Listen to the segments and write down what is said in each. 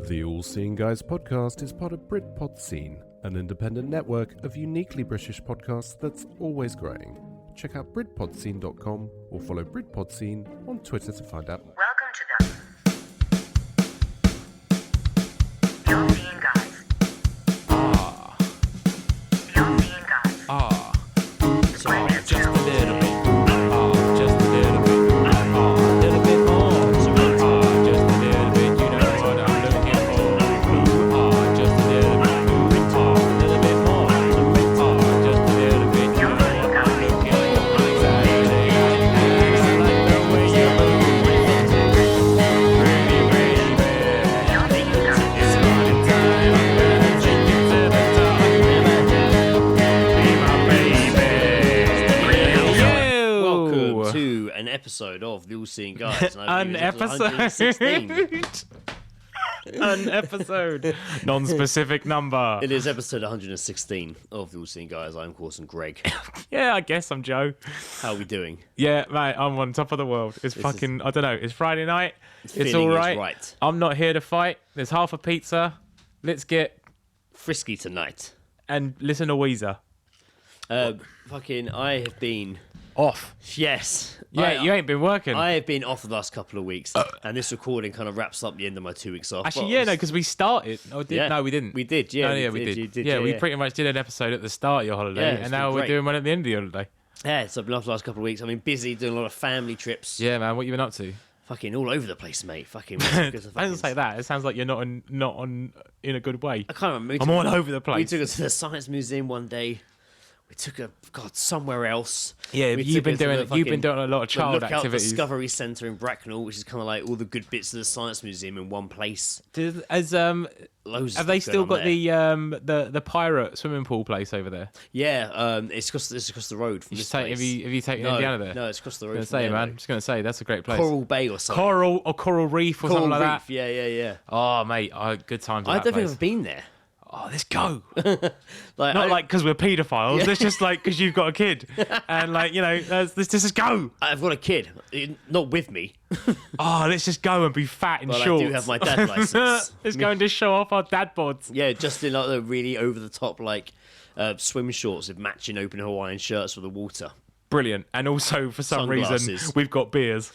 The All Seeing Guys podcast is part of Britpod Scene, an independent network of uniquely British podcasts that's always growing. Check out BritpodScene.com or follow Britpod Scene on Twitter to find out. Welcome to the All Seeing Guys. The All Seeing Guys. So just a little bit. Just a little bit. A little bit more. Just a little bit. You know what I'm looking for. Just a little bit. A little bit more. Just a little bit. You know what I'm looking for. Exactly. I like the way you move. Pretty baby. It's party time. I'm gonna take you to the top. Be my baby. Welcome to an episode of The All Seeing Guys. An episode. Non-specific number. It is episode 116 of The All Seeing Guys. I'm, of course, Greg. Yeah, I guess I'm Joe. How are we doing? Yeah, mate, I'm on top of the world. It's fucking, I don't know, it's Friday night. It's feeling all is right. right. I'm not here to fight. There's half a pizza. Let's get, Frisky tonight. and listen to Weezer. I have been Off. Yes. Yeah, you ain't been working. I have been off the last couple of weeks, and this recording kind of wraps up the end of my 2 weeks off. Actually, Well, yeah, no, because we started. Oh, Yeah. No, we didn't. We did, yeah. No, yeah, we did. You did, yeah, we yeah. pretty much did an episode at the start of your holiday, Yeah, it's and now been we're great. doing one at the end of the holiday. Yeah, so I've been off the last couple of weeks. I've been busy doing a lot of family trips. Yeah, man, what you been up to? Fucking all over the place, mate. Fucking. Don't say that. It sounds like you're not on in a good way. I can't remember. I'm all over the place. We took us to the Science Museum one day. We took her, somewhere else. Yeah, We you've took been her to doing the you've been doing a lot of the child Lookout activities. Discovery Centre in Bracknell, which is kind of like all the good bits of the Science Museum in one place. As Loads. have of they stuff still going got on there. the pirate swimming pool place over there? Yeah, it's across the road from You this should take, place. have you taken no, Indiana there? No, it's across the I road. was from gonna say, there, man. I'm mate. just gonna say that's a great place. Coral Bay or something. Coral Reef or Coral something like Reef. that. Yeah. Oh, mate, good times. I At don't that think place. I've been there. Oh, let's go. Like, Not like because we're paedophiles. It's just like because you've got a kid, and like let's just go. I've got a kid, not with me, Oh, let's just go and be fat in but shorts. I do have my dad license. Let's go and just show off our dad boards. Yeah, just in like the really over the top like swim shorts with matching open Hawaiian shirts for the water. Brilliant. And also, for some reason, Sunglasses. we've got beers.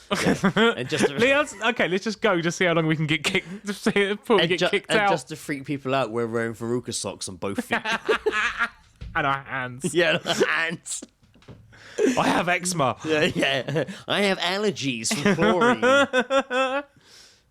And just Okay, let's just go. Just see how long we can get kicked. Before we get kicked out. just to freak people out, we're wearing Veruca socks on both feet. And our hands. Yeah, hands. I have eczema. Yeah. I have allergies from chlorine.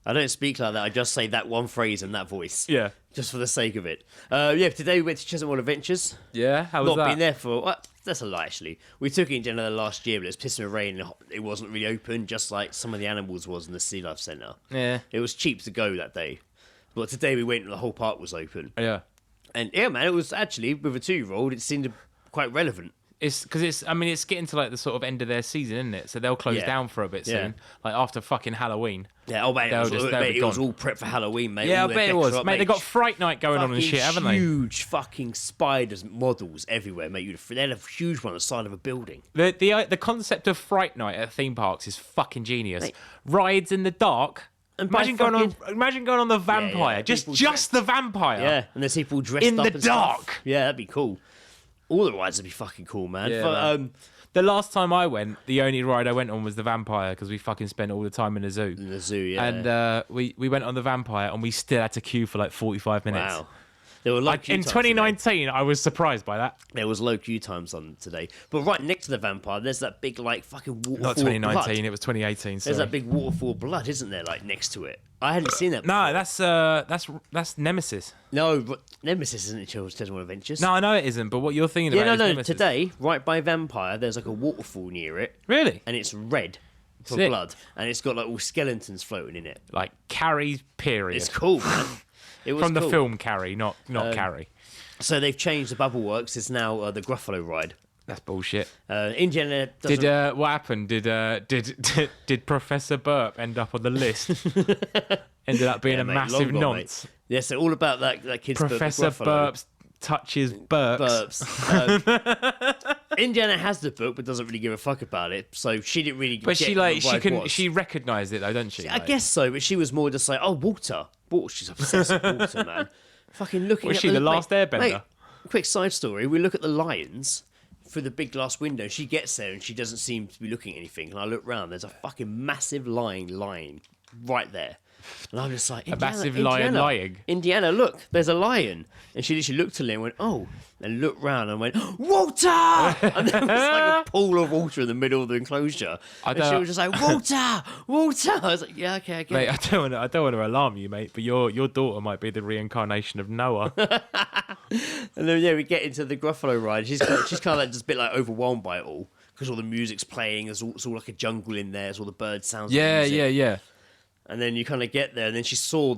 I don't speak like that. I just say that one phrase in that voice. Yeah. Just for the sake of it. Yeah, today we went to Cheshunt Adventures. Yeah? How was Not that? been there for... Well, that's a lie, actually. We took it in January last year, but it was pissing with rain and it wasn't really open, just like some of the animals was in the Sea Life Centre. Yeah. It was cheap to go that day. But today we went and the whole park was open. Yeah. And yeah, man, it was actually, with a 2-year-old, it seemed quite relevant. It's because it's getting to like the sort of end of their season, isn't it? So they'll close Yeah. down for a bit Yeah. soon. Like after fucking Halloween. Yeah, oh, mate, They'll it was be all prep for Halloween, mate. Yeah, I All their bet it decks was. are up, Mate, they got Fright Night going on and shit, haven't they? Huge fucking spiders models everywhere, mate. They had a huge one on the side of a building. The concept of Fright Night at theme parks is fucking genius. Mate. Rides in the dark. And by Imagine going on the vampire. yeah. Just People the vampire. Yeah, and there's people dressed In up the and stuff. dark. Yeah, that'd be cool. All the rides would be fucking cool, man. Yeah, But, man. The last time I went, the only ride I went on was the vampire because we fucking spent all the time in the zoo. in the zoo, yeah. And we went on the vampire and we still had to queue for like 45 minutes. wow. There were low Like, queue in times today. 2019, I was surprised by that. There was low queue times on today. But right next to the vampire, there's that big, like, fucking waterfall Not of 2019, blood. it was 2018. There's Sorry. that big waterfall of blood, isn't there, like, next to it? I hadn't seen that No, before. that's Nemesis. No, but Nemesis isn't in Cheshunt Adventures. No, I know it isn't, but what you're thinking Yeah, about is no. Nemesis. Today, right by Vampire, there's like a waterfall near it, Really? and it's red for Sick. blood, and it's got like all skeletons floating in it. Like Carrie's period. It's cool, man. It was From the cool. film Carrie, not Carrie. So they've changed the Bubble Works. It's now the Gruffalo ride. That's bullshit. Indiana doesn't... Did what happened? Did Professor Burp end up on the list? Ended up being Yeah, a mate, massive long gone, nonce. mate. Yeah, so all about that kid's Professor Gruffalo. Burps touches burps. Burps. Indiana has the book, but doesn't really give a fuck about it. So she didn't really. But get she what the ride was. she recognised it though, doesn't she? I guess so, but she was more just like, oh, water. She's obsessed with water, man. Fucking looking. Was at she the last Airbender? Mate, quick side story. We look at the lions through the big glass window. She gets there and she doesn't seem to be looking at anything. And I look round. There's a fucking massive lion lying right there. And I'm just like, massive lion lying. Indiana, look, there's a lion. And she literally looked at him and went, oh, and looked round and went, water! And there was like a pool of water in the middle of the enclosure. And she was just like, water! Water! I was like, yeah, okay, I get Mate, it. I don't want to alarm you, mate, but your daughter might be the reincarnation of Noah. And then, yeah, we get into the Gruffalo ride. She's kind of like just a bit like overwhelmed by it all. Because all the music's playing. It's all like a jungle in there. There's all the bird sounds. Yeah. And then you kind of get there, and then she saw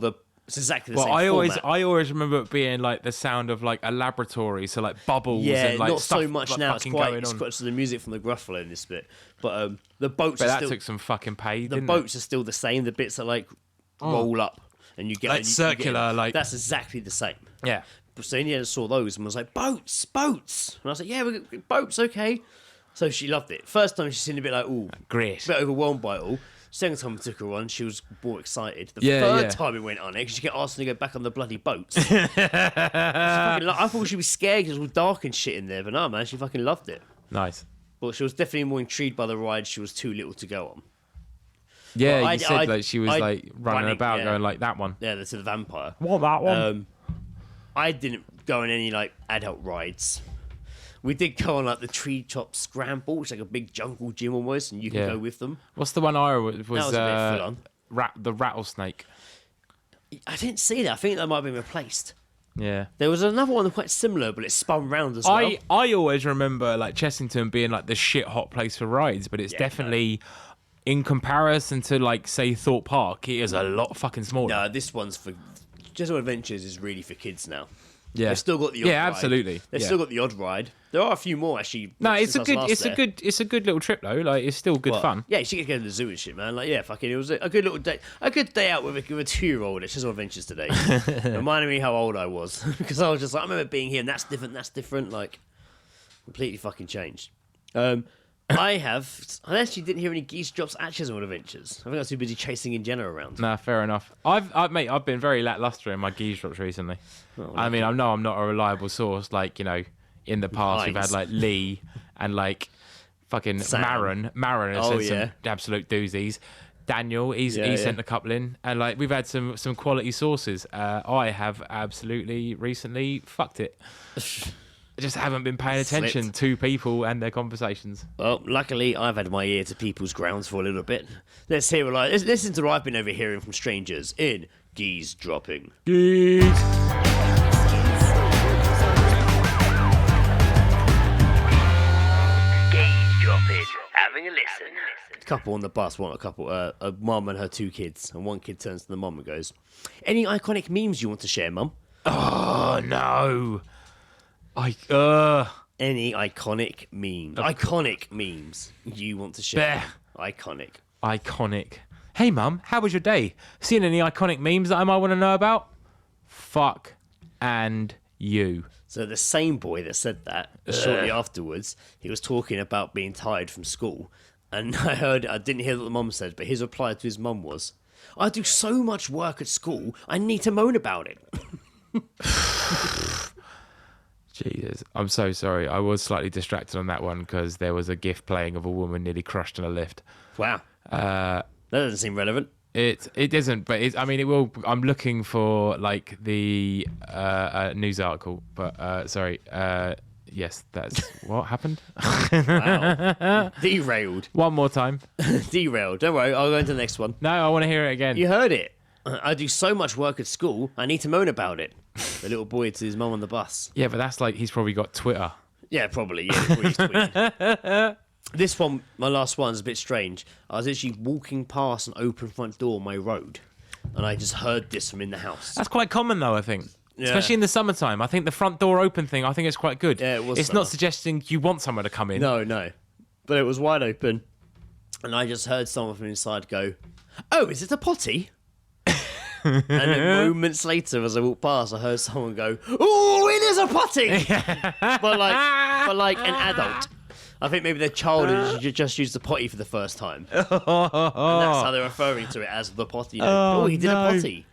it's exactly the same I format. always remember it being like the sound of like a laboratory, so like bubbles and like not stuff so much like, now. It's going on. quite the music from the Gruffalo in this bit, but the boats. But are that still, took some fucking pay. The didn't boats are still the same. The bits that like roll up, and you get Like and you circular, get, like- that's exactly the same. Yeah. So Indiana saw those and was like, boats. And I was like, yeah, boats, okay. So she loved it. First time she seemed a bit like, ooh, Great. a bit overwhelmed by it all. Second time we took her on, she was more excited. The Yeah, third yeah. time we went on it, because she kept asking to go back on the bloody boats. I thought she'd be scared because it was all dark and shit in there, but no, man, she fucking loved it. Nice. But she was definitely more intrigued by the ride. She was too little to go on. Yeah, Well, you said like she was like running about, yeah. going like that one. Yeah, to the vampire. What, that one? I didn't go on any like adult rides. We did go on like the treetop scramble, which is like a big jungle gym almost, and you can Yeah. go with them. What's the one I was That was a bit full on. the rattlesnake. I didn't see that. I think that might have been replaced. Yeah. There was another one quite similar, but it spun round as well. I always remember like Chessington being like the shit hot place for rides, but it's definitely in comparison to like say Thorpe Park, it is a lot fucking smaller. No, this one's for General Adventures is really for kids now. Yeah. They've still got the odd ride. Absolutely. They've Yeah. still got the odd ride. There are a few more actually. No, it's since a I was good, last it's there. a good little trip though. Like it's still good Well, fun. Yeah, you should go to the zoo and shit, man. Like, yeah, fucking, it was a good little day, a good day out with a 2-year-old at Chisel Adventures today. Reminded me how old I was because I was just like, I remember being here and that's different. Like, completely fucking changed. I actually didn't hear any geese drops at Chisel Adventures. I think I was too busy chasing Indiana around. Nah, fair enough. I've been very lackluster in my geese drops recently. I mean, I know I'm not a reliable source. Like, you know, in the past we've had like Lee and like fucking Sam. Marin has Oh, sent yeah. some absolute doozies. Daniel, he Yeah. sent a couple in, and like we've had some quality sources. I have absolutely recently fucked it. I just haven't been paying attention Slipped. to people and their conversations. Well, luckily, I've had my ear to people's grounds for a little bit. Let's hear listen to what I've been overhearing from strangers in Geese Dropping. Geese. Gaze dropping. Having a listen. Couple on the bus, a mum and her 2 kids, and one kid turns to the mum and goes, "Any iconic memes you want to share, mum?" Oh no! Any iconic memes? Iconic memes you want to share? Iconic. Iconic. Hey, Mum, how was your day? Seen any iconic memes that I might want to know about? Fuck and you. So the same boy that said that, shortly afterwards, he was talking about being tired from school. And I didn't hear what the mum said, but his reply to his mum was, "I do so much work at school, I need to moan about it." Jesus, I'm so sorry. I was slightly distracted on that one because there was a GIF playing of a woman nearly crushed in a lift. Wow. That doesn't seem relevant. It isn't, but it will. I'm looking for like the news article, but sorry. Yes, that's what happened. Wow. Derailed. One more time. Derailed. Don't worry, I'll go into the next one. No, I want to hear it again. You heard it. I do so much work at school, I need to moan about it. The little boy to his mum on the bus. Yeah, but that's like he's probably got Twitter. Yeah, probably. Yeah, probably he's tweeting. This one, my last one, is a bit strange. I was actually walking past an open front door on my road, and I just heard this from in the house. That's quite common though, I think. Yeah. Especially in the summertime. I think the front door open thing, I think it's quite good. Yeah, it was It's summer. not suggesting you want someone to come in. No. But it was wide open, and I just heard someone from inside go, "Oh, is it a potty?" And then moments later, as I walked past, I heard someone go, "Oh, it is a potty!" but like an adult. I think maybe their child has just used the potty for the first time. And that's how they're referring to it, as the potty. Oh, he did a potty.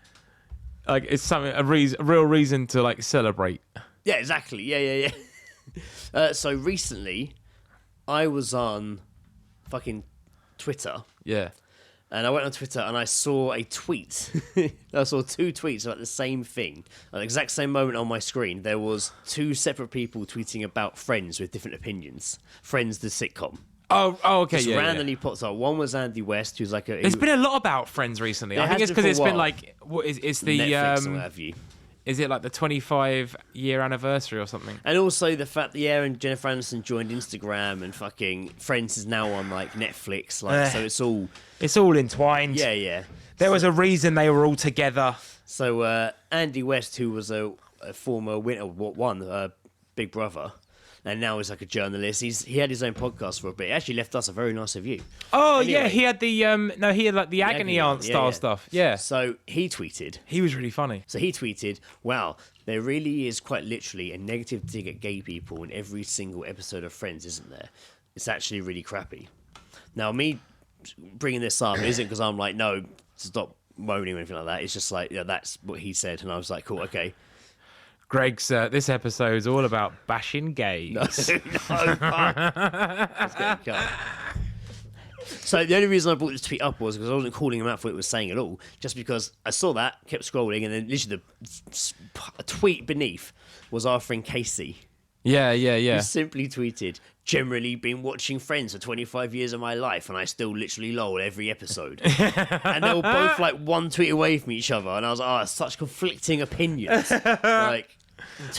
Like, it's something, a real reason to, like, celebrate. Yeah, exactly. Yeah. So recently, I was on fucking Twitter. Yeah. And I went on Twitter and I saw a tweet. I saw 2 tweets about the same thing. At the exact same moment on my screen, there was 2 separate people tweeting about Friends with different opinions. Friends, the sitcom. Oh, okay, Just yeah. randomly pops up. One was Andy West, who's like a... There's been a lot about Friends recently. I think it's because it's been like... What is it's the... Netflix or what have you. Is it like the 25-year anniversary or something? And also the fact that and Jennifer Aniston joined Instagram, and fucking Friends is now on like Netflix, like so it's all entwined. Yeah. There was a reason they were all together. So Andy West, who was a former winner, won Big Brother, and now is like a journalist. He had his own podcast for a bit. He actually left us a very nice review. Oh anyway, yeah, he had the agony aunt style stuff. Yeah. So he tweeted. He was really funny. So he tweeted, "Wow, there really is quite literally a negative dig at gay people in every single episode of Friends, isn't there? It's actually really crappy." Now, me bringing this up isn't because I'm like, no, stop moaning or anything like that. It's just like, that's what he said, and I was like, cool, okay. Greg's this episode's all about bashing gays. No, fuck. Let's get cut. So the only reason I brought this tweet up was because I wasn't calling him out for what it was saying at all, just because I saw that, kept scrolling, and then literally a tweet beneath was our friend Casey. Yeah. Who simply tweeted, "Generally been watching Friends for 25 years of my life, and I still literally lol every episode." And they were both like 1 tweet away from each other, and I was like, such conflicting opinions. Like,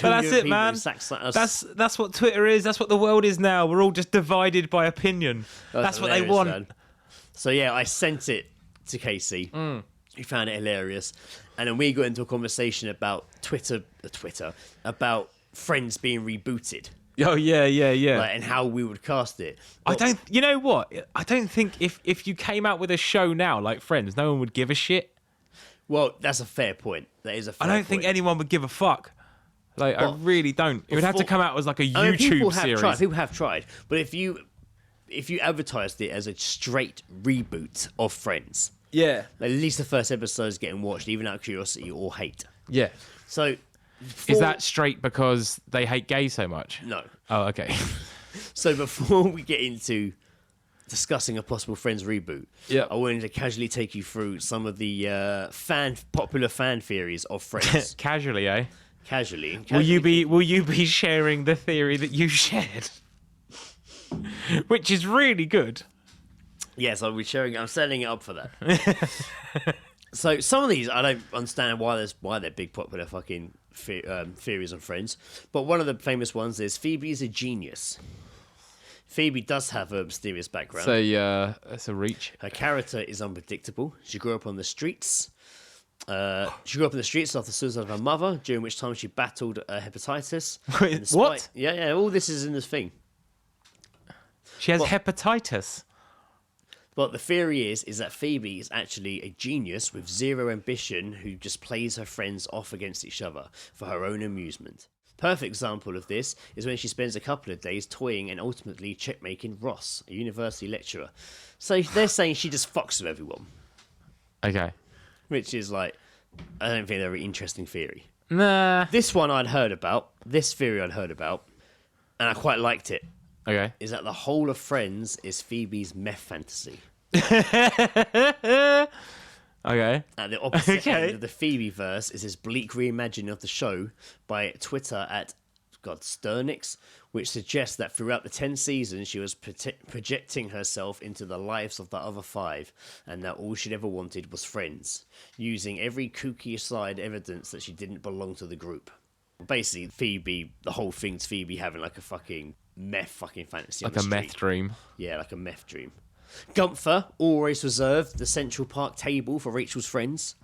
but that's it, man. That's what Twitter is. That's what the world is now. We're all just divided by opinion. That's what they want. Man. So yeah, I sent it to Casey. He found it hilarious, and then we got into a conversation about Twitter about Friends being rebooted. Oh yeah. Like, and how we would cast it. You know what? I don't think if you came out with a show now like Friends, no one would give a shit. Well, that's a fair point. That is a fair point. I don't think anyone would give a fuck. Like, I really don't. It would have to come out as like a YouTube series. People have tried, but if you advertised it as a straight reboot of Friends, yeah, at least the first episode is getting watched, even out of curiosity or hate. Yeah. So, is that straight because they hate gays so much? No. Oh, okay. So before we get into discussing a possible Friends reboot, yeah, I wanted to casually take you through some of the popular fan theories of Friends. Casually, eh? Casually. Will you be sharing the theory that you shared, which is really good? Yes, I'll be sharing. I'm setting it up for that. So some of these I don't understand why they're big popular fucking theories on Friends, but one of the famous ones is Phoebe is a genius. Phoebe does have a mysterious background. So that's a reach. Her character is unpredictable. She grew up on the streets. She grew up in the streets after the suicide of her mother, during which time she battled hepatitis. Wait, what? Yeah, all this is in this thing. She has hepatitis. But the theory is that Phoebe is actually a genius with zero ambition who just plays her friends off against each other for her own amusement. Perfect example of this is when she spends a couple of days toying and ultimately checkmating Ross, a university lecturer. So they're saying she just fucks with everyone. Okay. Which is like, I don't think they're a very interesting theory. Nah. This theory I'd heard about, and I quite liked it. Okay. Is that the whole of Friends is Phoebe's meth fantasy. Okay. At the opposite end of the Phoebe verse is this bleak reimagining of the show by Twitter at Sternix, which suggests that throughout the 10 seasons she was projecting herself into the lives of the other 5, and that all she'd ever wanted was friends, using every kooky aside evidence that she didn't belong to the group. Basically, Phoebe, the whole thing's Phoebe having like a fucking meth fucking fantasy. Like a meth dream. Yeah, like a meth dream. Gunther always reserved the Central Park table for Rachel's friends.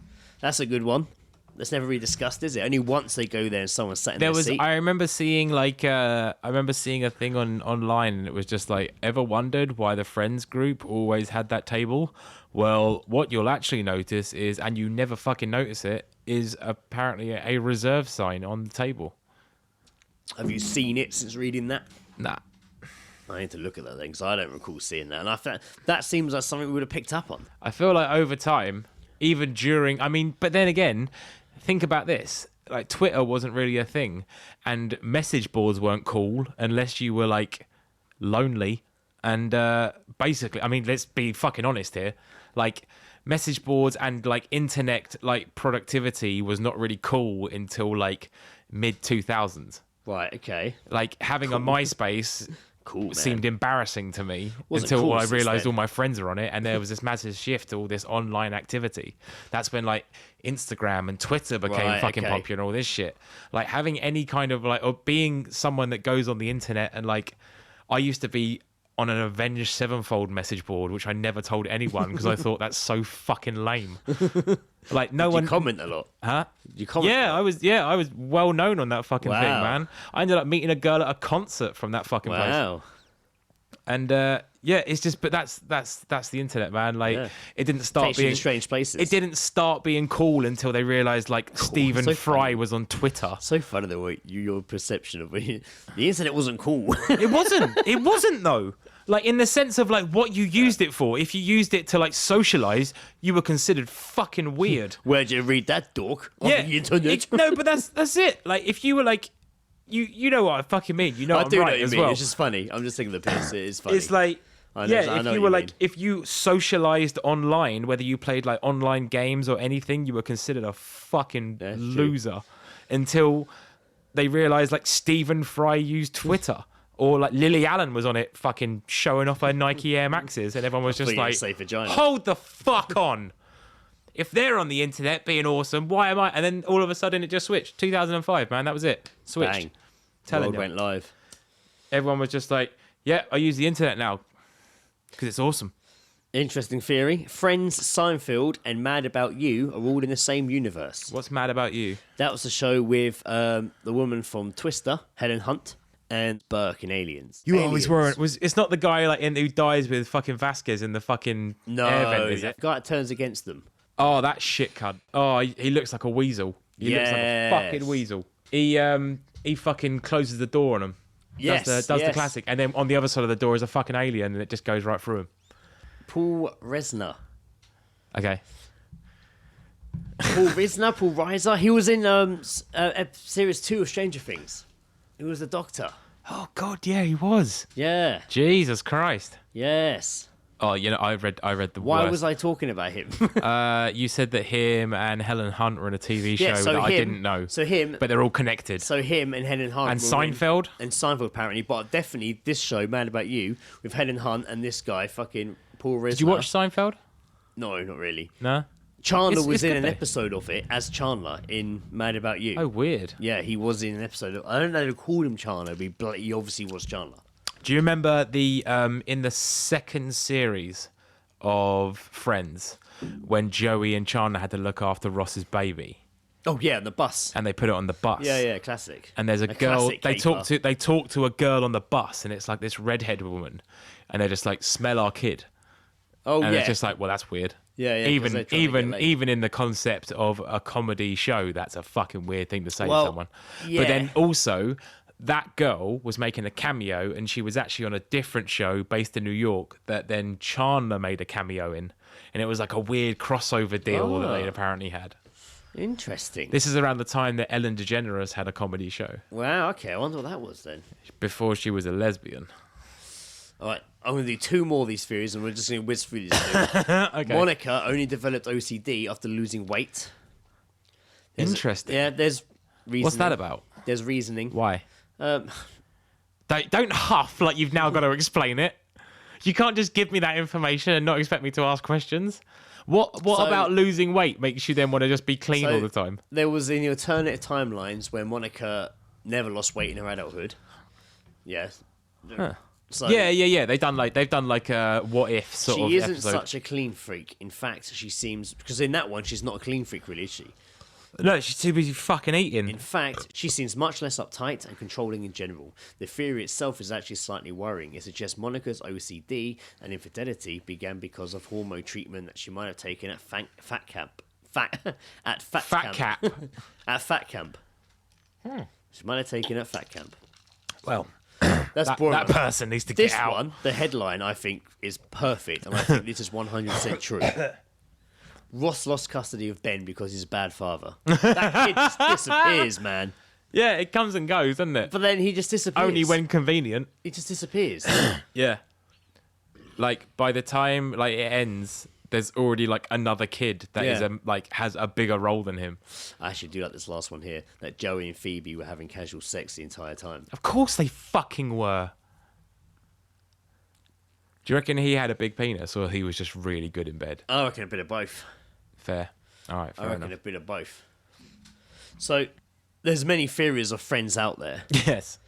That's a good one. That's never really discussed, is it? Only once they go there and someone sat in their seat. I remember seeing a thing online, and it was just like, ever wondered why the Friends group always had that table? Well, what you'll actually notice is, and you never fucking notice it, is apparently a reserve sign on the table. Have you seen it since reading that? Nah. I need to look at that then, because I don't recall seeing that. And that seems like something we would have picked up on. I feel like over time, even during, but then again, think about this. Like, Twitter wasn't really a thing, and message boards weren't cool unless you were, like, lonely. And basically, let's be fucking honest here. Like, message boards and, like, internet, like, productivity was not really cool until, like, mid-2000s. Right, okay. Like, having a MySpace seemed embarrassing to me until cool I realised then. all my friends were on it, and there was this massive shift to all this online activity. That's when, like, Instagram and Twitter became fucking popular and all this shit. Like, having any kind of, like, or being someone that goes on the internet and, like, I used to be on an Avenged Sevenfold message board, which I never told anyone because I thought that's so fucking lame. Like, no one. You comment a lot, huh? You comment. Yeah, I was well known on that fucking thing, man. I ended up meeting a girl at a concert from that fucking place. Wow. And it's just, but that's the internet, man. Like, it didn't start Takes you being to strange places. It didn't start being cool until they realised, like, Stephen So Fry funny. was on Twitter. So funny though, your perception of it. The internet wasn't cool. It wasn't. It wasn't though. Like, in the sense of, like, what you used it for. If you used it to, like, socialise, you were considered fucking weird. Where'd you read that, dork? On the internet. No, but that's it. Like, if you were like, you know what I fucking mean. You know I what do I'm know right what you as mean. well. It's just funny. I'm just thinking the piss. It is funny. It's like, I know if what you were you like, mean. if you socialized online, whether you played like online games or anything, you were considered a fucking loser until they realized like Stephen Fry used Twitter. Or like Lily Allen was on it fucking showing off her Nike Air Maxes, and everyone was just like, say vagina. hold the fuck on. If they're on the internet being awesome, why am I? And then all of a sudden it just switched. 2005, man, that was it. Switched. Bang. Telling World you. went live. Everyone was just like, yeah, I use the internet now because it's awesome. Interesting theory. Friends, Seinfeld, and Mad About You are all in the same universe. What's mad about you? That was the show with the woman from Twister, Helen Hunt, and Burke in Aliens. You always weren't. It's not the guy like who dies with fucking Vasquez in the fucking air vent, is it? The guy that turns against them. Oh, that shit cunt. Oh, he looks like a weasel. He looks like a fucking weasel. He fucking closes the door on him. Yes, does the classic, and then on the other side of the door is a fucking alien, and it just goes right through him. Paul Resner. Okay. Paul Reiser. He was in series 2 of Stranger Things. He was the Doctor. Oh God, yeah, he was. Yeah. Jesus Christ. Yes. Oh, you know, I read the. Why worst. was I talking about him? You said that him and Helen Hunt were in a TV show that I didn't know. So him, but they're all connected. So him and Helen Hunt and were Seinfeld and Seinfeld apparently, but definitely this show, Mad About You, with Helen Hunt and this guy, fucking Paul Reiser. Did you watch Seinfeld? No, not really. No. Chandler was in good an though. episode of it as Chandler in Mad About You. Oh, weird. Yeah, he was in an episode. I don't know if they called him Chandler, but he obviously was Chandler. Do you remember the in the second series of Friends when Joey and Chandler had to look after Ross's baby? Oh yeah, the bus. And they put it on the bus. Yeah, classic. And there's a girl. classic They caper. talk to a girl on the bus, and it's like this redhead woman, and they're just like, "Smell our kid." Oh And yeah. it's just like, well, that's weird. Yeah, 'cause they're trying to get laid. Even in the concept of a comedy show, that's a fucking weird thing to say Well, to someone. yeah. But then also, that girl was making a cameo, and she was actually on a different show based in New York that then Chandler made a cameo in, and it was like a weird crossover deal that they apparently had. Interesting. This is around the time that Ellen DeGeneres had a comedy show Wow. Okay, I wonder what that was then. before she was a lesbian. All right, I'm going to do 2 more of these theories, and we're just going to whiz through these 2. Okay. Monica only developed OCD after losing weight. Interesting. There's reasoning. What's that about? There's reasoning. Why? Um, Don't huff like you've now got to explain it. You can't just give me that information and not expect me to ask questions. What So- about losing weight makes you then want to just be clean So- all the time? there was in the alternate timelines where Monica never lost weight in her adulthood. Yeah. Huh. So Yeah. They've done like a what if sort of she isn't episode. such a clean freak. In fact, she seems, because in that one she's not a clean freak, really, is she? No, she's too busy fucking eating. In fact, she seems much less uptight and controlling in general. The theory itself is actually slightly worrying. It suggests Monica's OCD and infidelity began because of hormone treatment that she might have taken at fat camp. At fat camp. At fat camp. She might have taken at fat camp. Well, That's boring. That person needs to This get out. one, the headline, I think, is perfect, and I think this is 100% true. Ross lost custody of Ben because he's a bad father. That kid just disappears, man. Yeah, it comes and goes, doesn't it? But then he just disappears. Only when convenient. He just disappears. Yeah. Like by the time like it ends, there's already like another kid that is has a bigger role than him. I actually do like this last one here, that Joey and Phoebe were having casual sex the entire time. Of course they fucking were. Do you reckon he had a big penis or he was just really good in bed? I reckon a bit of both. Fair. All right, fair I reckon enough. a bit of both. So, there's many theories of Friends out there. Yes.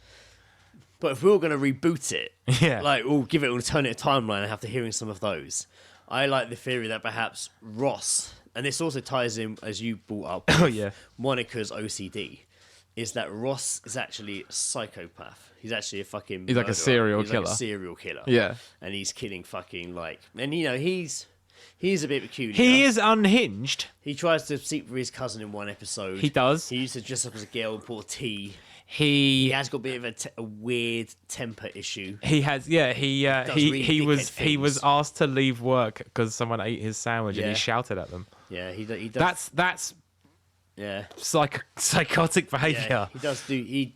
But if we were going to reboot it, Yeah. like we'll give it an alternative timeline and after hearing some of those, I like the theory that perhaps Ross, and this also ties in, as you brought up, Oh, with yeah. Monica's OCD, is that Ross is actually a psychopath. He's actually a fucking He's like a murderer. serial He's like killer. a serial killer. Yeah. And he's killing fucking like... And, you know, he's a bit peculiar. He is unhinged. He tries to sleep with his cousin in one episode. He does. He used to dress up as a girl and pour tea. He He has got a bit of a weird temper issue. He has, yeah. really He was dickhead was things. asked to leave work because someone ate his sandwich and Yeah. he shouted at them. Yeah, he does. That's Yeah. psychotic behaviour. Yeah, he does do. He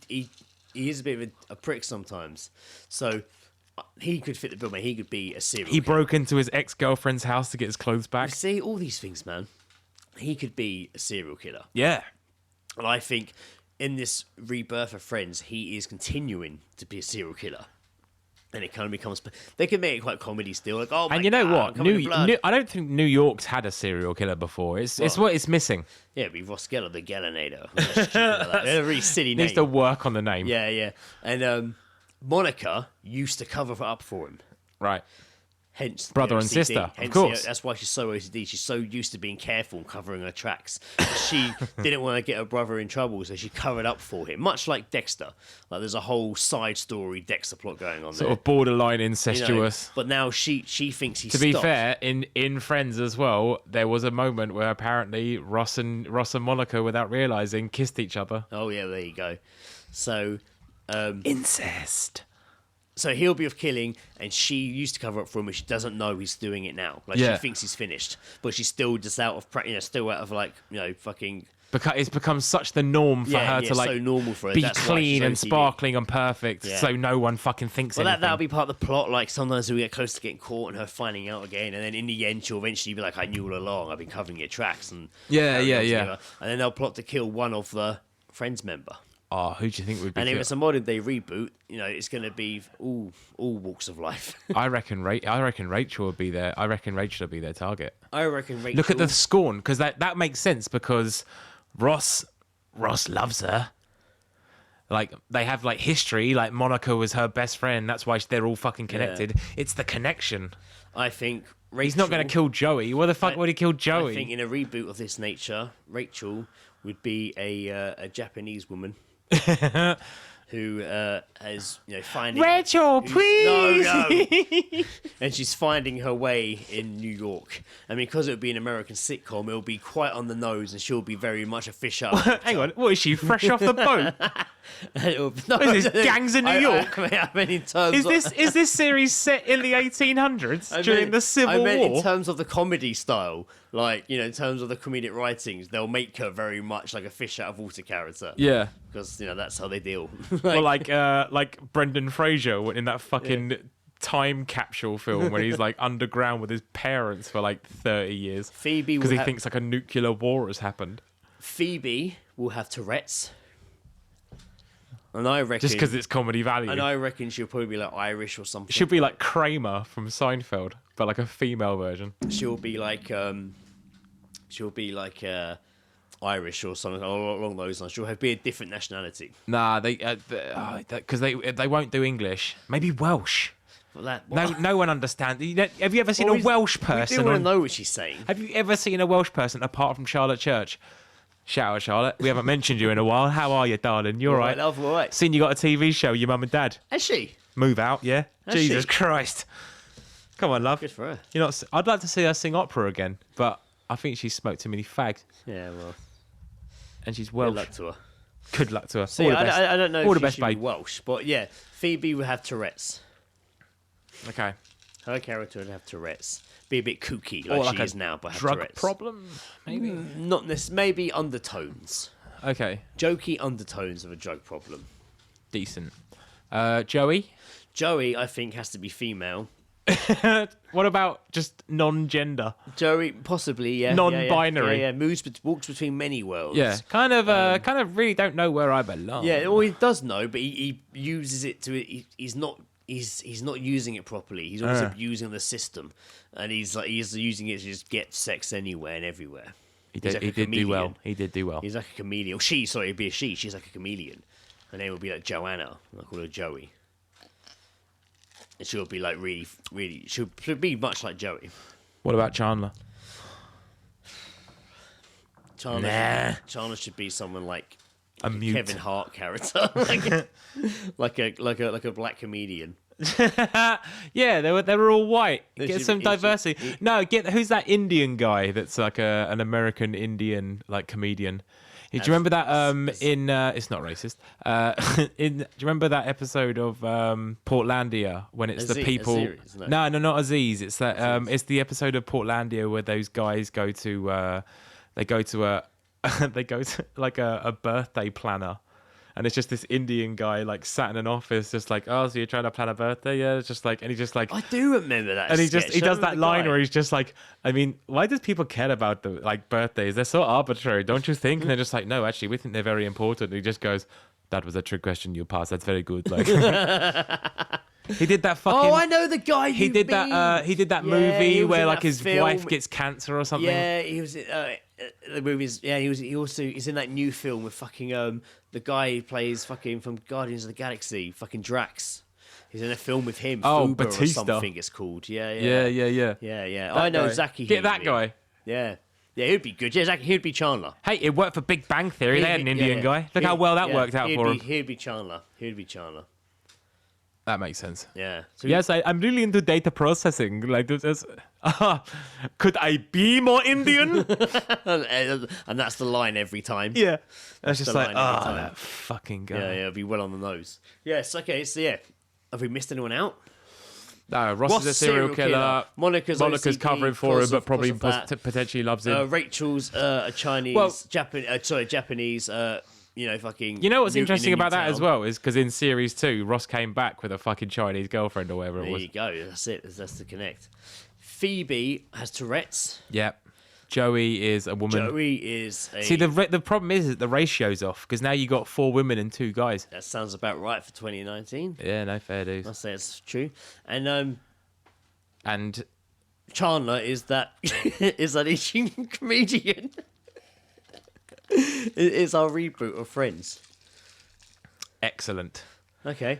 is a bit of a prick sometimes. So he could fit the bill, man. He could be a serial. He killer. broke into his ex-girlfriend's house to get his clothes back. See all these things, man. He could be a serial killer, Yeah. and I think in this rebirth of Friends, he is continuing to be a serial killer. And it kind of becomes. They could make it quite comedy still, like oh. My And you know God, what? I'm covered in blood. I don't think New York's had a serial killer before. It's what it's missing. Yeah, it'd be Ross Geller, the Gellinator. That's a really silly name. Needs to work on the name. Yeah, yeah. And Monica used to cover up for him. Right. Hence, Brother and OCD. sister, of Hence, course. That's why she's so OCD. She's so used to being careful and covering her tracks. She didn't want to get her brother in trouble, so she covered up for him. Much like Dexter. Like there's a whole side story Dexter plot going on Sort there. of borderline You know, incestuous. but now she thinks he's To be fair, in Friends as well, there was a moment where apparently Ross and Monica, without realizing, kissed each other. Oh yeah, there you go. So. Incest. So he'll be of killing, and she used to cover up for him, but she doesn't know he's doing it now. Like Yeah. she thinks he's finished, but she's still just out of, still out of like fucking. Because it's become such the norm for her to like so normal for her. be That's why clean she's and OCD. sparkling and perfect, Yeah. so no one fucking thinks Well, anything. that'll be part of the plot. Like sometimes we get close to getting caught and her finding out again, and then in the end she'll eventually be like, "I knew all along. I've been covering your tracks." And Yeah, carry yeah, on yeah. together. And then they'll plot to kill one of the Friends member. Oh, who do you think would be? And if killed? it's a modern day reboot, it's going to be all walks of life. I reckon Rachel would be there. I reckon Rachel would be their target. I reckon Rachel. Look at the scorn, because that makes sense because Ross loves her. Like they have like history. Like Monica was her best friend. That's why they're all fucking connected. It's the connection. I think Rachel. He's not going to kill Joey. Why the fuck would he kill Joey? I think in a reboot of this nature, Rachel would be a Japanese woman who has finding Rachel, please. No. And she's finding her way in New York. And because it would be an American sitcom, it'll be quite on the nose, and she'll be very much a fish out. Hang on, what is she? Fresh off the boat? Is this gangs in New York? I mean, in terms Is this series set in the 1800s during the Civil I meant War? in terms of the comedy style, like in terms of the comedic writings, they'll make her very much like a fish out of water character. Yeah. Because that's how they deal. Well, like Brendan Fraser in that fucking time capsule film where he's like underground with his parents for like 30 years. Phoebe because will he have, thinks like a nuclear war has happened. Phoebe will have Tourette's, and I reckon Just because it's comedy value. And I reckon she'll probably be like Irish or something. She'll be like Kramer from Seinfeld, but like a female version. She'll be like Irish or something along those lines. She'll be a different nationality. Nah, because they won't do English. Maybe Welsh. No one understands. Have you ever seen a Welsh person? We do want to know what she's saying. Have you ever seen a Welsh person apart from Charlotte Church? Shout out, Charlotte. We haven't mentioned you in a while. How are you, darling? You all right? Love, all right. Seen you got a TV show, your mum and dad. Has she? Move out, yeah? Has Jesus she? Christ. Come on, love. Good for her. I'd like to see her sing opera again, but I think she smoked too many fags. Yeah, well. And she's Well, Welsh. luck to her. Good luck to her. So All yeah, the best. I don't know All if the she best, should be babe. Welsh, but yeah, Phoebe would have Tourette's. Okay. Her character would have Tourette's. Be a bit kooky Or like like she a is now, but have drug Tourette's. problem, maybe. Not this. Maybe undertones. Okay. Jokey undertones of a drug problem. Decent. Joey. Joey, I think, has to be female. What about just non-gender? Joey, possibly, yeah. Non-binary. Yeah. Walks between many worlds. Yeah. Kind of really don't know where I belong. Yeah, well, he does know, but he uses it to. He's not using it properly. He's always abusing the system, and he's using it to just get sex anywhere and everywhere. He did do well. He did do well. He's like a chameleon. It'd be a she. She's like a chameleon. Her name would be like Joanna. I call her Joey. And she'll be like really, really. She'll be much like Joey. What about Chandler? Chandler should be someone like A mute. Kevin Hart character, like a black comedian. Yeah, they were all white. They Get should- some he should- diversity. No, who's that Indian guy that's like an American Indian like comedian? Do you remember that it's not racist. Do you remember that episode of Portlandia when it's the people? Aziz, isn't it? No, not Aziz. It's that it's the episode of Portlandia where those guys go to they go to like a birthday planner. And it's just this Indian guy like sat in an office, just like, oh, so you're trying to plan a birthday? Yeah, it's just like, and he's just like, I do remember that. and he sketch. does I remember that the line guy. where he's just like, I mean, why does people care about the like birthdays? They're so arbitrary, don't you think? And they're just like, no, actually, we think they're very important. And he just goes, that was a trick question you passed. That's very good. Like, he did that fucking. Oh, I know the guy. He did that. He did that Yeah, movie he was where in like that his film. wife gets cancer or something. Yeah, he was. The movies. Yeah, he's in that new film with fucking the guy who plays fucking from Guardians of the Galaxy, fucking Drax. He's in a film with him. Oh, Fuba Batista. or something it's called. Yeah. Yeah. That That I know guy. Zachy. Get that guy. Yeah, he'd be good. Yeah, Zachy, he'd be Chandler. Hey, it worked for Big Bang Theory. They had an Indian guy. Look how well that worked out for him. He'd be Chandler. That makes sense. Yeah. So Yes, I'm really into data processing. Like, could I be more Indian? and that's the line every time. Yeah. That's just the like, line every oh, time. that fucking guy. Yeah, it'll be well on the nose. Yes, okay, so yeah. Have we missed anyone out? No, Ross is a serial killer. Monica's Monica's OCD covering for him, but probably because of that. potentially loves him. Rachel's a Chinese, Japanese, fucking... You know what's in a interesting new about that town. as well is because in series 2, Ross came back with a fucking Chinese girlfriend or whatever There it was. you go, that's it, that's the connect. Phoebe has Tourette's. Yep. Joey is a woman. Joey is a... See, the problem is that the ratio's off because now you got 4 women and 2 guys. That sounds about right for 2019. Yeah, no fair dues. I'll say it's true. And And Chandler is that Asian comedian. It's our reboot of Friends. excellent. Okay.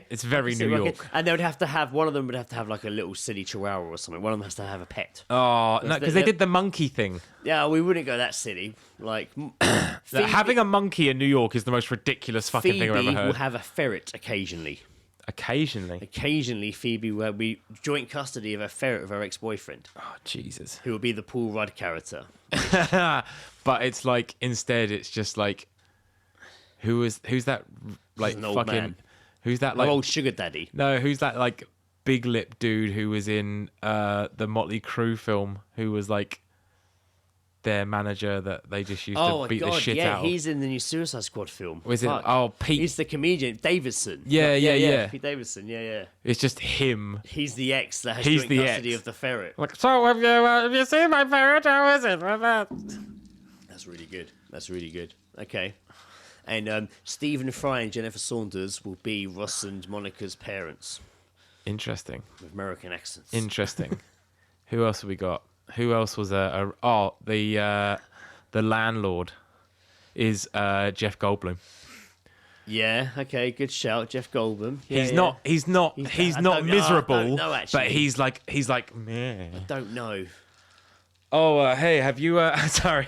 It's very So New okay. York. And they would have to have one of them would have to have like a little silly chihuahua or something. One of them has to have a pet. Oh, no, because they did the monkey thing. Yeah, we wouldn't go that silly. Like Like, having a monkey in New York is the most ridiculous fucking thing I've Phoebe ever will heard. have a ferret occasionally. Occasionally. Occasionally, Phoebe will be joint custody of a ferret with her ex-boyfriend, Oh, Jesus. who will be the Paul Rudd character. But it's like, instead, it's just like, who's that, like, an old fucking, man. who's that, Like like, old sugar daddy. no, who's that, like, big lip dude who was in the Motley Crue film, who was, like, their manager that they just used Oh to my beat the god, shit yeah, out of? he's in the new Suicide Squad film. Was it? Fuck. Oh, Pete. He's the comedian, Davidson. Yeah. Pete Davidson, yeah. It's just him. He's the ex that has He's joint the custody ex. of the ferret. Like, so have you seen my ferret? How is it? That's really good. Okay. And Stephen Fry and Jennifer Saunders will be Ross and Monica's parents Interesting. with American accents. Interesting. Who else have we got? Who else was the landlord is Jeff Goldblum. Yeah, okay, good shout, Jeff Goldblum. Yeah, He's yeah. not I not don't know, miserable, I don't know, actually. but he's like meh. Don't know. Oh, hey, have you sorry.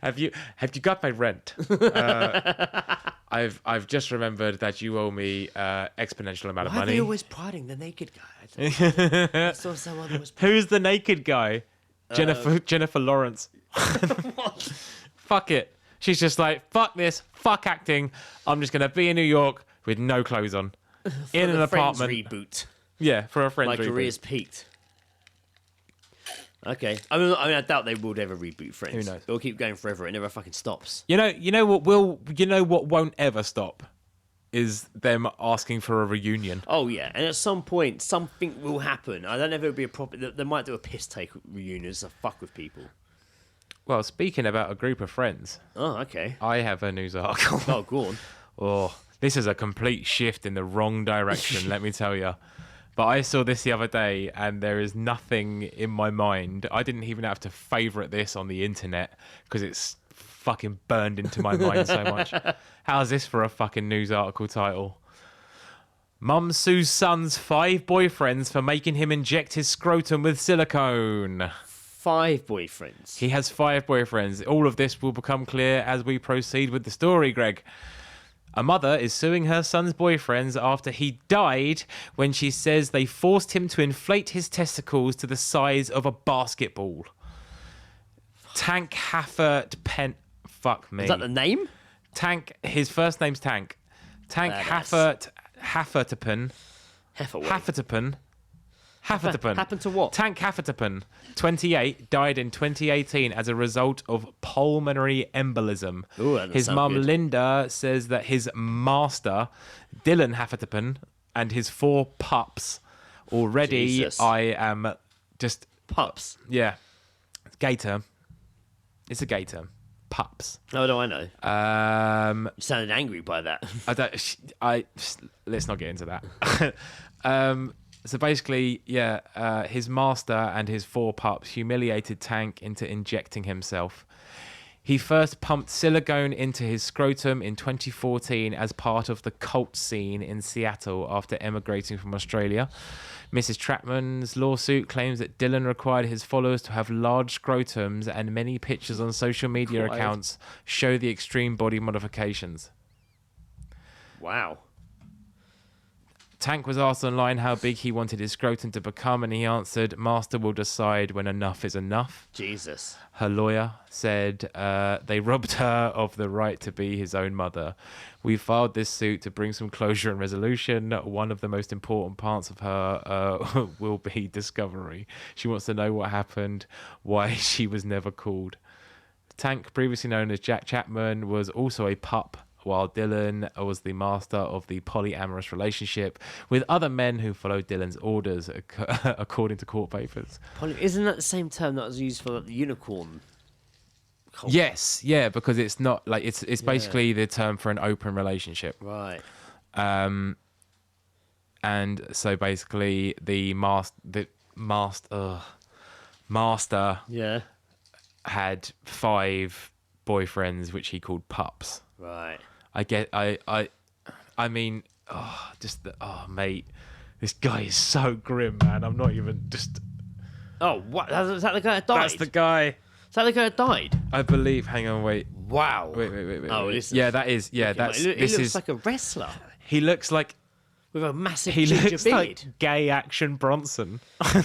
have you got my rent? I've just remembered that you owe me exponential amount of Why are money. they always prodding the naked guy? I saw someone that was Who's the naked guy? Jennifer Lawrence. Fuck it. She's just like, fuck this, fuck acting. I'm just going to be in New York with no clothes on. In an apartment. Reboot. Yeah, for a Friends My reboot. career's peaked. Okay. I mean, I doubt they would ever reboot Friends. Who knows? They'll keep going forever. It never fucking stops. You know what won't ever stop is them asking for a reunion. Oh, yeah. And at some point, something will happen. I don't know if it'll be a proper... They might do a piss take reunion to fuck with people. Well, speaking about a group of friends, Oh, okay. I have a news article. Oh, go on. Oh, this is a complete shift in the wrong direction, let me tell you. But I saw this the other day, and there is nothing in my mind. I didn't even have to favourite this on the internet because it's fucking burned into my mind so much. How's this for a fucking news article title? Mum sues son's 5 boyfriends for making him inject his scrotum with silicone. 5 boyfriends. He has 5 boyfriends. All of this will become clear as we proceed with the story, Greg. A mother is suing her son's boyfriends after he died when she says they forced him to inflate his testicles to the size of a basketball. Tank Haffert Fuck me. Is that the name? Tank. His first name's Tank. Tank Badass. Haffertapen. Heffaway. Haffertapen. Happened to what? Tank Haffertapen, 28, died in 2018 as a result of pulmonary embolism. Ooh, that doesn't His sound mum, good. Linda, says that his master, Dylan Haffertapen, and his 4 pups, already, Jesus. I am just, Pups. yeah, gay term. It's a gay term. Pups. How do I know? Um, You sounded angry by that. let's not get into that. So basically, his master and his 4 pups humiliated Tank into injecting himself. He first pumped silicone into his scrotum in 2014 as part of the cult scene in Seattle after emigrating from Australia. Mrs. Chapman's lawsuit claims that Dylan required his followers to have large scrotums, and many pictures on social media accounts show the extreme body modifications. Wow. Tank was asked online how big he wanted his scrotum to become, and he answered, "Master will decide when enough is enough." Jesus. Her lawyer said they robbed her of the right to be his own mother. We filed this suit to bring some closure and resolution. One of the most important parts of her will be discovery. She wants to know what happened, why she was never called. Tank, previously known as Jack Chapman, was also a pup, while Dylan was the master of the polyamorous relationship with other men who followed Dylan's orders, according to court papers. Isn't that the same term that was used for the unicorn? cult? Yes, yeah, because it's not like it's basically the term for an open relationship. Right. And so basically the master Yeah. had 5 boyfriends which he called pups. Right. I mean, mate, this guy is so grim, man. I'm not even just. Oh, what? Is that the guy that died? That's the guy. Is that the guy that died? I believe. Hang on, wait. Wow. Wait. Oh, wait. listen. Yeah, that is. Yeah, that's. He This looks is. like a wrestler He looks like. with a massive He ginger looks beard. like gay Action Bronson. He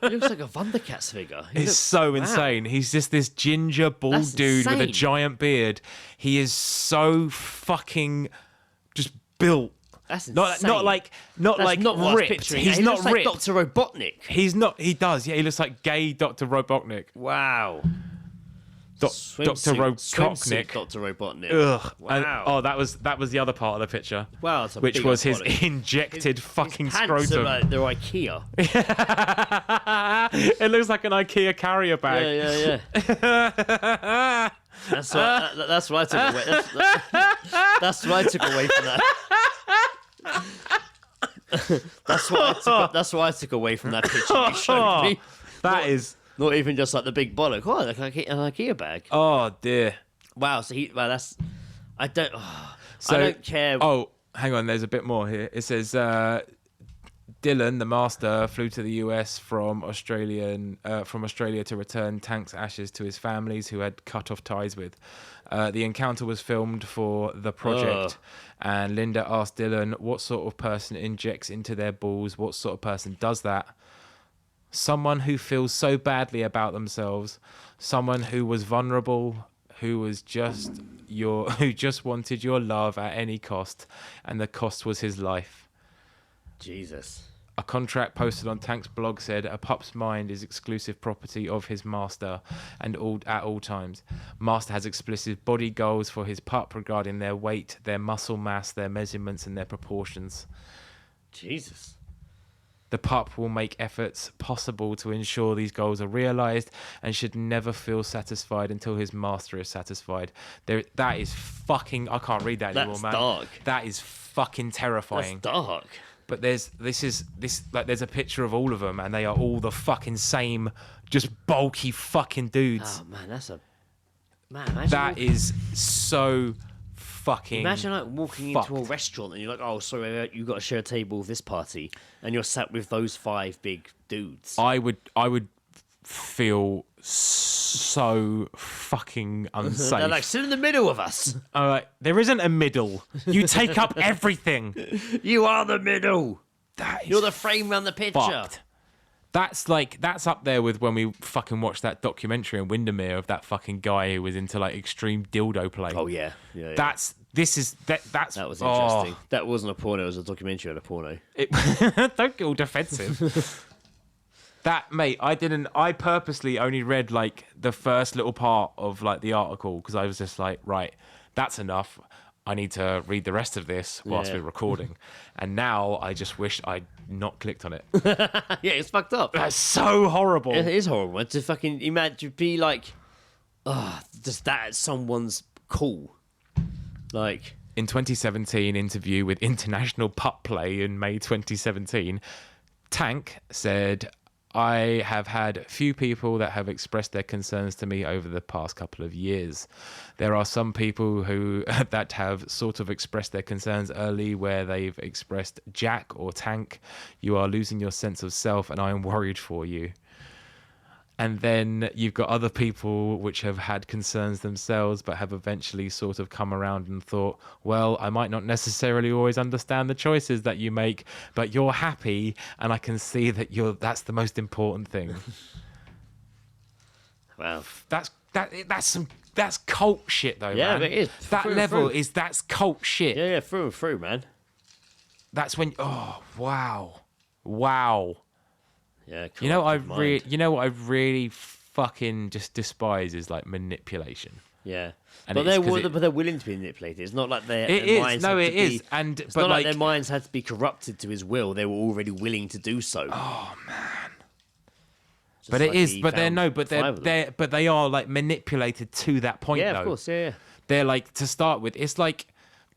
looks like a Thundercats figure. It's so wow. insane. He's just this ginger bald That's dude with a insane. giant beard. He is so fucking just built. That's Not insane. not like That's like not what I was ripped. picturing. He's He not looks like ripped. Dr. Robotnik. He's not. He does. Yeah, he looks like gay Dr. Robotnik. Wow. Dr. Swimsuit Robotnik. Dr. Robotnik. Ugh. And, Wow. that was the other part of the picture. Wow, it's a which big was old his body. injected fucking His pants scrotum. are like, they're IKEA. It looks like an IKEA carrier bag. Yeah. That's what I took away. That's what I took away from that. That's what I took away from that picture you showed me. That is. Not even just like the big bollock. Oh, like an IKEA bag. Oh dear. Wow. So that's. I don't care. Oh, hang on. There's a bit more here. It says Dylan, the master, flew to the US from Australia to return Tank's ashes to his families, who had cut off ties with. The encounter was filmed for the project, and Linda asked Dylan, "What sort of person injects into their balls? What sort of person does that?" Someone who feels so badly about themselves, someone who was vulnerable, who just wanted your love at any cost, and the cost was his life. Jesus. A contract posted on Tank's blog said a pup's mind is exclusive property of his master and at all times. Master has explicit body goals for his pup regarding their weight, their muscle mass, their measurements and their proportions. Jesus. The pup will make efforts possible to ensure these goals are realised and should never feel satisfied until his master is satisfied. That is fucking... I can't read that anymore, man. That's dark. That is fucking terrifying. That's dark. But there's a picture of all of them, and they are all the fucking same, just bulky fucking dudes. Oh man, imagine That is so fucking. Imagine like walking fucked. into a restaurant and you're like, oh sorry, you got to share a table with this party, and you're sat with those 5 big dudes. I would feel so fucking unsafe. They're like, sit in the middle of us. All right, there isn't a middle. You take up everything. You are the middle. That is You're the frame around the picture. fucked. That's up there with when we fucking watched that documentary in Windermere of that fucking guy who was into like extreme dildo play. Oh yeah. That's That was interesting. That wasn't a porno. It was a documentary on a porno. Don't get all defensive. That, mate, I purposely only read like the first little part of like the article because I was just like, right, that's enough. I need to read the rest of this whilst we're recording. And now I just wish I'd not clicked on it. Yeah, it's fucked up. That's so horrible. It is horrible. To fucking imagine, be like, just that at someone's call. Like, In 2017 interview with International Pup Play in May 2017, Tank said, I have had few people that have expressed their concerns to me over the past couple of years. There are some people who that have sort of expressed their concerns early where they've expressed Jack or Tank, you are losing your sense of self and I am worried for you. And then you've got other people which have had concerns themselves but have eventually sort of come around and thought, well, I might not necessarily always understand the choices that you make, but you're happy and I can see that that's the most important thing. wow. That's cult shit though, Yeah, man. but it is. That Through and level through. that's cult shit. Yeah, through and through, man. That's when wow. Yeah. You know what mind. I really fucking just despise is like manipulation. Yeah. And But it's 'cause they're willing to be manipulated. It's not like their It minds is. No, had it to be- is. And It's but not like like their minds had to be corrupted to his will. They were already willing to do so. oh man. Just But it like is. he But they're found no. But 5 of them. they are like manipulated to that point. Yeah, though. of course. Yeah. They're like to start with. It's like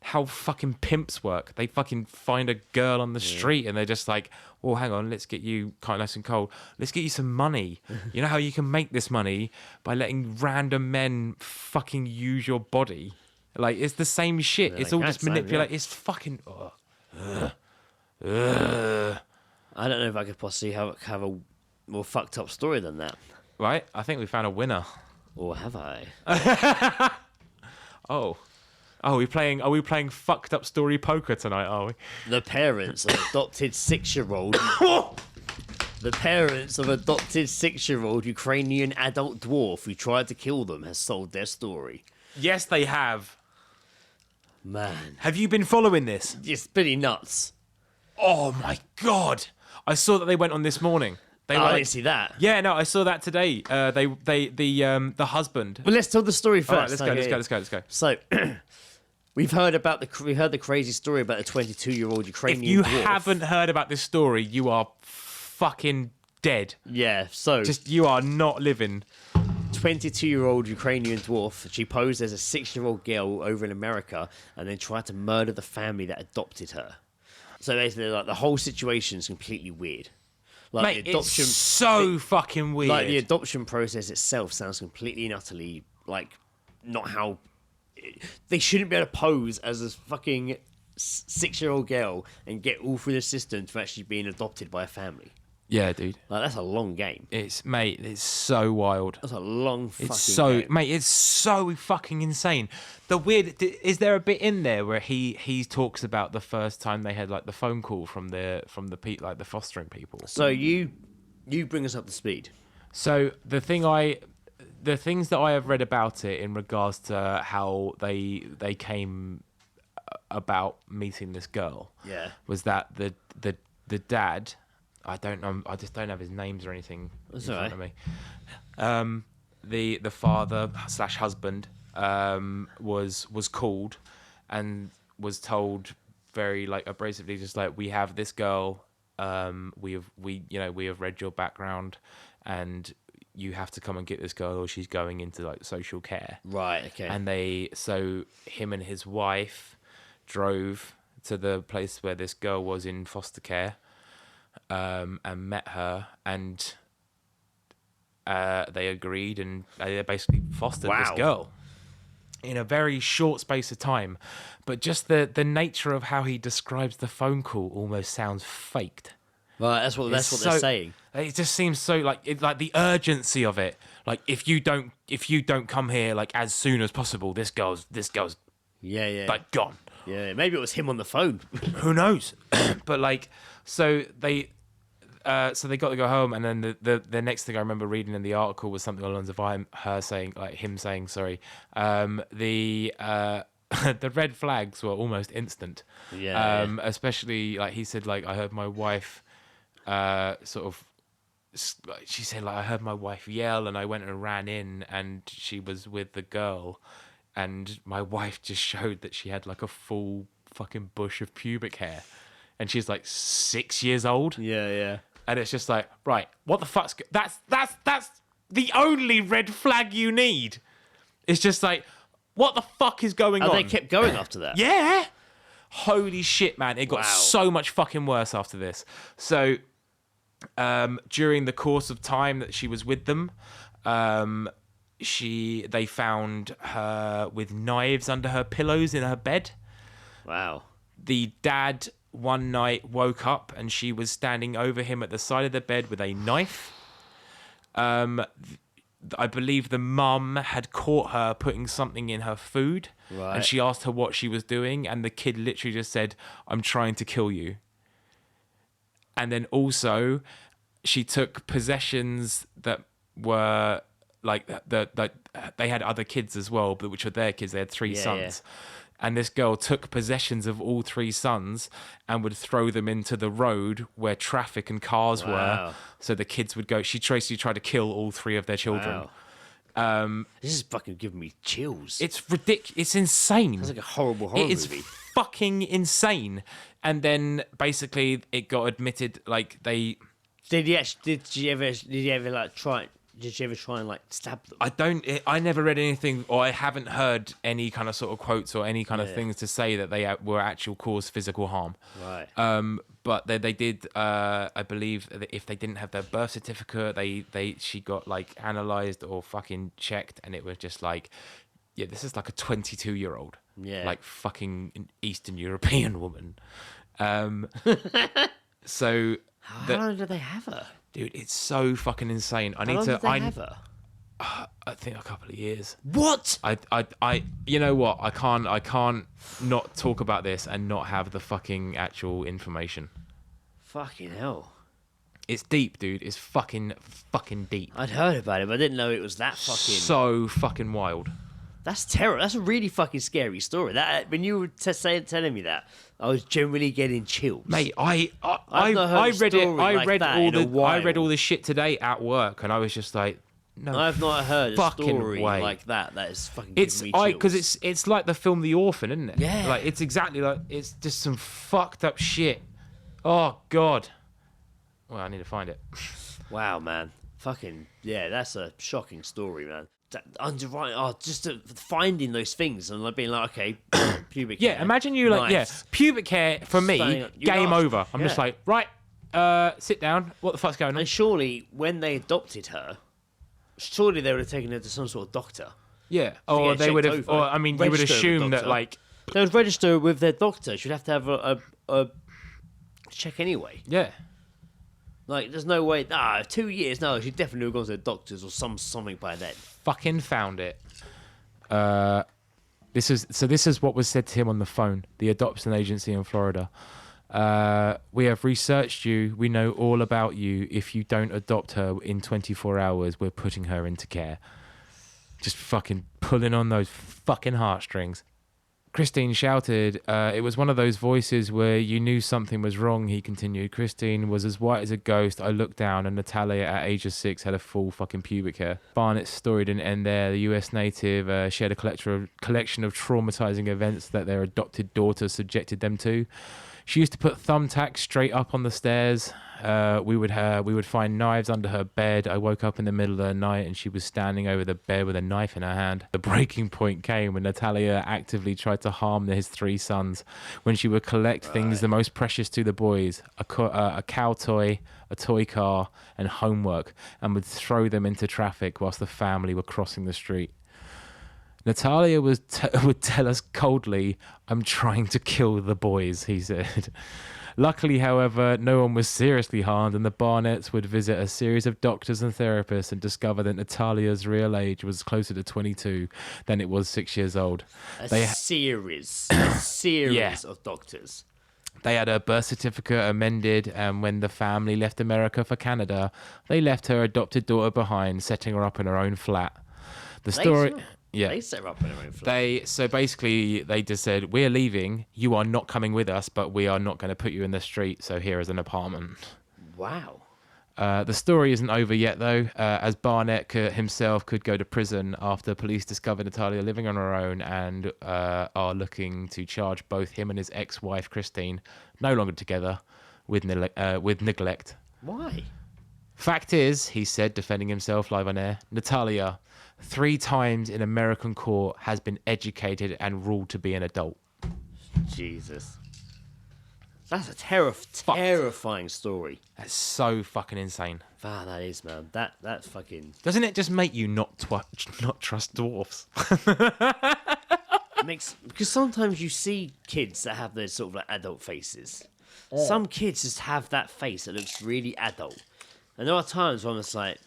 how fucking pimps work. They fucking find a girl on the street and they're just like, well, hang on, let's get you kind of nice and cold. Let's get you some money. You know how you can make this money by letting random men fucking use your body. Like it's the same shit. Yeah, It's they all can, just Simon, manipulate. yeah. It's fucking. I don't know if I could possibly have a more fucked up story than that. Right. I think we found a winner. Or have I? Oh. Are we playing fucked up story poker tonight, are we? The parents of adopted 6-year-old. The parents of adopted 6-year-old Ukrainian adult dwarf who tried to kill them has sold their story. Yes, they have. Man, Have you been following this? it's pretty nuts. Oh my god! I saw that they went on this morning. They Oh, were I like, didn't see that. yeah, no, I saw that today. The husband. Well, let's tell the story first. All right, let's go. Okay. Let's go. So, we've heard the crazy story about the 22-year-old If Ukrainian you dwarf. haven't heard about this story, you are fucking dead. Yeah, so You are not living. 22-year-old Ukrainian dwarf. She posed as a 6-year-old girl over in America and then tried to murder the family that adopted her. So basically, like the whole situation is completely weird. Like Mate, the adoption, it's so fucking weird. like the adoption process itself sounds completely and utterly like not how they shouldn't be able to pose as a fucking 6-year-old girl and get all through the system to actually being adopted by a family. Yeah, dude. Like that's a long game. It's so wild. That's a long fucking It's so, game. mate, it's so fucking insane. The weird, is there a bit in there where he talks about the first time they had like the phone call from the like the fostering people? So you bring us up to speed. So the thing the things that I have read about it in regards to how they came about meeting this girl, was that the dad, I don't know, I just don't have his names or anything in front of me. The father / husband was called and was told very like abrasively, just like, we have this girl, we have read your background, and you have to come and get this girl, or she's going into like social care. Right. Okay. And him and his wife drove to the place where this girl was in foster care, and met her, and they agreed, and they basically fostered this girl in a very short space of time. But just the nature of how he describes the phone call almost sounds faked. Right, that's what they're saying. It just seems so like the urgency of it. Like, if you don't come here like as soon as possible, this girl's like gone. Yeah, maybe it was him on the phone. Who knows? But like, so they got to go home, and then the next thing I remember reading in the article was something along the lines of him saying, the red flags were almost instant. Especially like he said, like, I heard my wife she said, like, I heard my wife yell, and I went and ran in, and she was with the girl, and my wife just showed that she had like a full fucking bush of pubic hair, and she's like 6 years old. Yeah. And it's just like, right, what the fuck's... That's the only red flag you need. It's just like, what the fuck is going on? They kept going after that? Yeah. Holy shit, man. It got so much fucking worse after this. So, during the course of time that she was with them, they found her with knives under her pillows in her bed. Wow. The dad one night woke up and she was standing over him at the side of the bed with a knife. I believe the mum had caught her putting something in her food, and she asked her what she was doing, and the kid literally just said, "I'm trying to kill you." And then also, she took possessions that were like they had other kids as well, but which were their kids. They had three sons. Yeah. And this girl took possessions of all three sons and would throw them into the road where traffic and cars were. So the kids would go. She basically tried to kill all three of their children. This is fucking giving me chills. It's ridiculous. It's insane. It's like a horrible horror movie. It is fucking insane. And then basically it got admitted, like they... Did you ever like try... Did you ever try and like stab them? I never read anything, or I haven't heard any kind of sort of quotes or any kind of things to say that they were actual cause physical harm. Right. But they did. I believe that if they didn't have their birth certificate, she got like analysed or fucking checked, and it was just like, yeah, this is like a 22-year-old. Yeah. Like fucking Eastern European woman. So. How long did they have her? Dude, it's so fucking insane. How long did they have her? I think a couple of years. What? I you know what? I can't not talk about this and not have the fucking actual information. Fucking hell. It's deep, dude. It's fucking deep. I'd heard about it, but I didn't know it was that fucking... So fucking wild. That's terrible. That's a really fucking scary story. That when you were telling me that, I was generally getting chills. Mate, I read all this shit today at work, and I was just like, no, I've not heard a story way. like that. That is fucking giving me chills. Because it's like the film The Orphan, isn't it? Yeah. Like it's exactly like, it's just some fucked up shit. Oh God. Well, I need to find it. Wow, man. Fucking yeah, that's a shocking story, man. Finding those things and like being like, okay, pubic hair. Yeah, imagine you like, pubic hair for me, game over. I'm just like, right, sit down. What the fuck's going on? And surely when they adopted her, surely they would have taken her to some sort of doctor. Yeah, or they would have, or I mean, you would assume that like they would register with their doctor. She'd have to have a check anyway. Yeah. Like, there's no way. 2 years. No, she definitely would have gone to the doctors or something by then. Fucking found it. This is what was said to him on the phone. The adoption agency in Florida. We have researched you. We know all about you. If you don't adopt her in 24 hours, we're putting her into care. just fucking pulling on those fucking heartstrings. Christine shouted, it was one of those voices where you knew something was wrong, he continued. Christine was as white as a ghost. I looked down and Natalia at age of 6 had a full fucking pubic hair. Barnett's story didn't end there. The US native shared a collection of traumatizing events that their adopted daughter subjected them to. She used to put thumbtacks straight up on the stairs. We would find knives under her bed. I woke up in the middle of the night and she was standing over the bed with a knife in her hand. The breaking point came when Natalia actively tried to harm his 3 sons, when she would collect things the most precious to the boys, a cow toy, a toy car, and homework, and would throw them into traffic whilst the family were crossing the street. Natalia would tell us coldly, I'm trying to kill the boys, he said. Luckily, however, no one was seriously harmed, and the Barnetts would visit a series of doctors and therapists and discover that Natalia's real age was closer to 22 than it was 6 years old. A series of doctors. They had her birth certificate amended, and when the family left America for Canada, they left her adopted daughter behind, setting her up in her own flat. The story... Yeah. They set her up in their own flat. So basically, they just said, we're leaving. You are not coming with us, but we are not going to put you in the street. So here is an apartment. Wow. The story isn't over yet, though, as Barnett himself could go to prison after police discovered Natalia living on her own and are looking to charge both him and his ex-wife, Christine, no longer together, with neglect. Why? Fact is, he said, defending himself live on air, Natalia, 3 times in American court, has been educated and ruled to be an adult. Jesus. That's a terrifying story. That's so fucking insane. Wow, that is, man. That's fucking... Doesn't it just make you not trust dwarfs? Because sometimes you see kids that have those sort of like adult faces. Some kids just have that face that looks really adult. And there are times when I'm just like,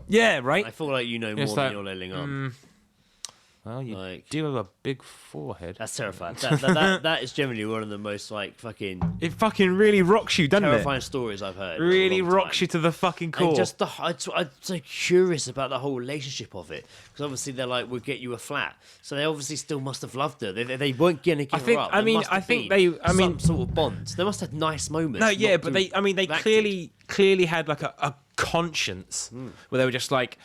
Yeah, right? I feel like you know more than you're letting on. Well, you do have a big forehead. That's terrifying. That is generally one of the most like fucking... It fucking really rocks you, doesn't terrifying it? stories I've heard. Really rocks you to the fucking core. And just I'm so curious about the whole relationship of it. Because obviously they're like, we'll get you a flat. So they obviously still must have loved her. They weren't going to give her up. I think some sort of bond. They must have nice moments. No, yeah, but they clearly had like a conscience where they were just like,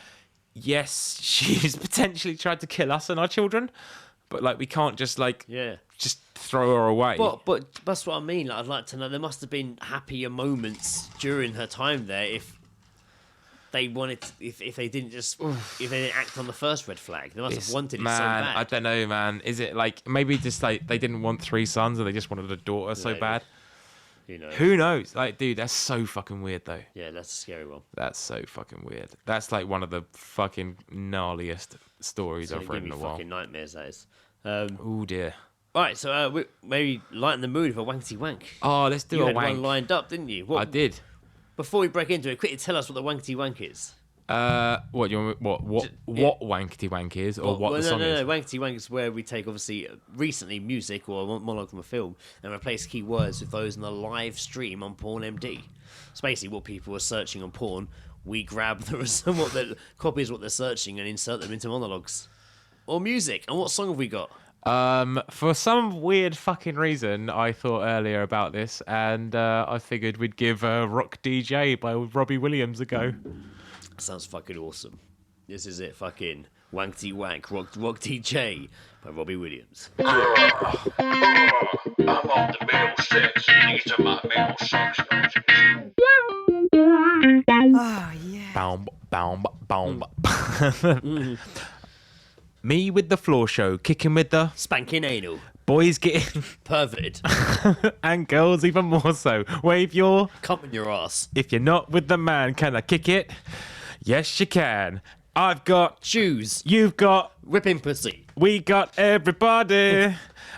yes, she's potentially tried to kill us and our children, but like we can't just like just throw her away. But that's what I mean. Like, I'd like to know, there must have been happier moments during her time there if they wanted to, if they didn't just if they didn't act on the first red flag. They must have wanted it so bad. I don't know, man. Is it like maybe just like they didn't want 3 sons or they just wanted a daughter so bad? Who knows? Like, dude, that's so fucking weird, though. Yeah, that's a scary one. That's so fucking weird. That's like one of the fucking gnarliest stories I've read in a while. Fucking nightmares, that is. Oh dear. All right, so we maybe lighten the mood with a wankety wank. Oh, let's do you a had wank. one lined up, didn't you? I did. Before we break into it, quickly tell us what the wankety wank is. What you want? What wankety wank is, or what the song is? No. Wankety wank is where we take obviously recently music or a monologue from a film and replace key words with those in the live stream on PornMD. It's basically what people are searching on porn. We grab the copies what they're searching and insert them into monologues or music. And what song have we got? For some weird fucking reason, I thought earlier about this, and I figured we'd give "Rock DJ" by Robbie Williams a go. Sounds fucking awesome. This is it, fucking Wankety Wank, Rock DJ by Robbie Williams. I'm on the middle six, these are my middle six. Oh, yeah. Boom. Me with the floor show, kicking with the Spanking anal. boys getting Perverted. and girls even more so. Wave your... Come in your ass. If you're not with the man, can I kick it? Yes, you can. I've got... Shoes. You've got... Whipping pussy. We got everybody.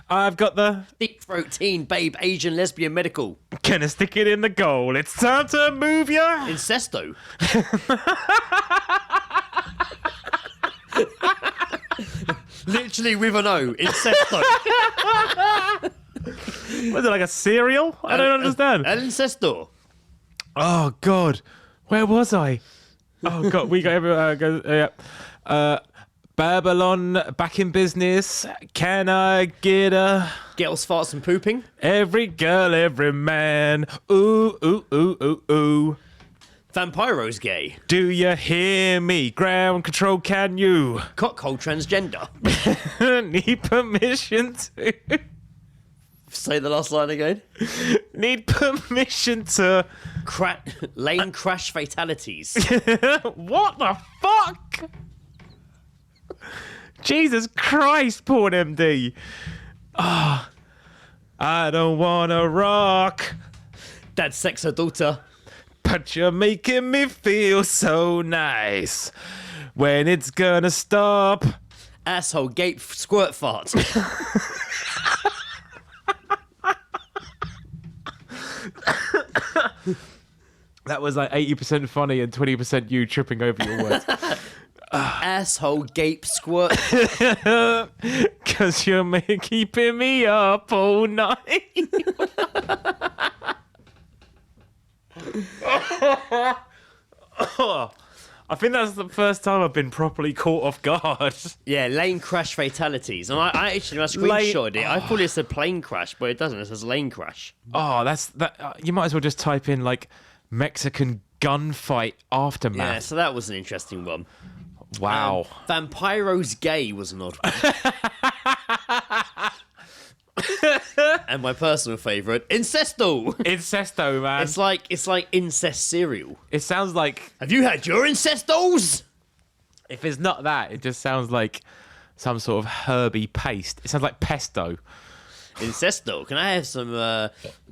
I've got the... Deep throat teen, babe, Asian, lesbian, medical. Can I stick it in the goal? It's time to move ya. Incesto. Literally with an O. Incesto. Was it like a cereal? I don't understand. El Incesto. Oh, God. Where was I? Oh, God. We got every... Babylon back in business. Can I get a Girls, farts, and pooping. every girl, every man? Ooh, ooh, ooh, ooh, ooh. Vampiro's gay. Do you hear me? Ground control, can you? Cockhole transgender. Need permission to. Say the last line again. Need permission to. Lane crash fatalities. What the fuck? Jesus Christ, porn MD. Ah, I don't wanna rock, Dad sex her daughter. but you're making me feel so nice. When it's gonna stop? Asshole gape squirt fart. That was like 80% funny and 20% you tripping over your words. Asshole gape squirt. Cause you're keeping me up all night. I think that's the first time I've been properly caught off guard. Yeah, lane crash fatalities. And I actually, when I screenshotted it, I thought it said plane crash, but it doesn't. It says lane crash. Oh, that's that. You might as well just type in like Mexican gunfight aftermath. Yeah, so that was an interesting one. Wow. Vampiro's gay was an odd one. And my personal favourite, Incesto. Incesto, man. It's like incest cereal. It sounds like, Have you had your Incestos? if it's not that, it just sounds like some sort of herby paste. It sounds like pesto. Incesto. Can I have some?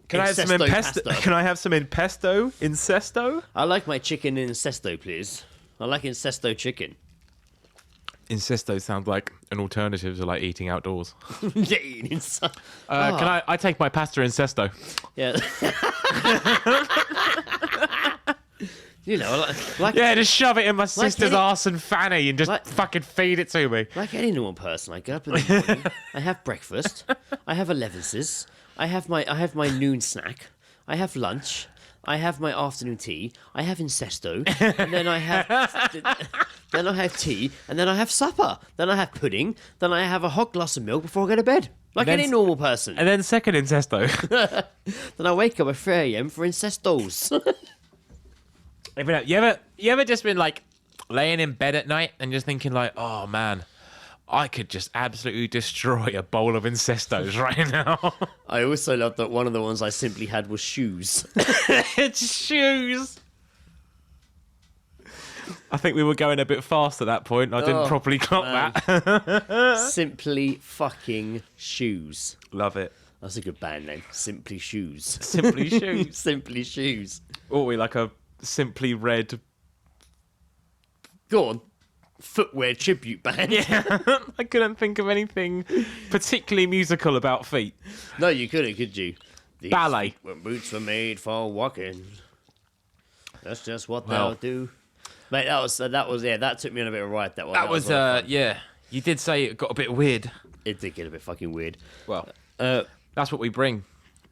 Can I have some Incesto pesto? pasta? Can I have some in pesto? Incesto? I like my chicken in Incesto, please. I like Incesto chicken. Incesto sounds like an alternative to like eating outdoors. Yeah, inside. Can I take my pasta Incesto? Yeah. You know, like Yeah, just shove it in my sister's any- arse and fanny and just like- fucking feed it to me. like any normal person, I get up in the morning, I have breakfast, I have allowances, I have my noon snack, I have lunch, I have my afternoon tea, I have Incesto, and then I have tea, and then I have supper, then I have pudding, then I have a hot glass of milk before I go to bed. Like Then any s- normal person. And then second Incesto. Then I wake up at 3 a.m. for Incestos. You ever just been like laying in bed at night and just thinking like, oh man, I could just absolutely destroy a bowl of Incestos right now. I also love that one of the ones I simply had was shoes. It's shoes. I think we were going a bit fast at that point. I didn't properly clock man. that. Simply fucking shoes. Love it. That's a good band name. Simply Shoes. Simply shoes. Simply Shoes. Or we like a simply red. Go on. Footwear tribute band. Yeah, I couldn't think of anything particularly musical about feet. No, you couldn't, could you? These Ballet. When boots were made for walking. That's just what Well. they'll do. Mate, that took me on a bit of a ride, that one. That was a lot of fun. yeah. You did say it got a bit weird. It did get a bit fucking weird. Well, Uh, that's what we bring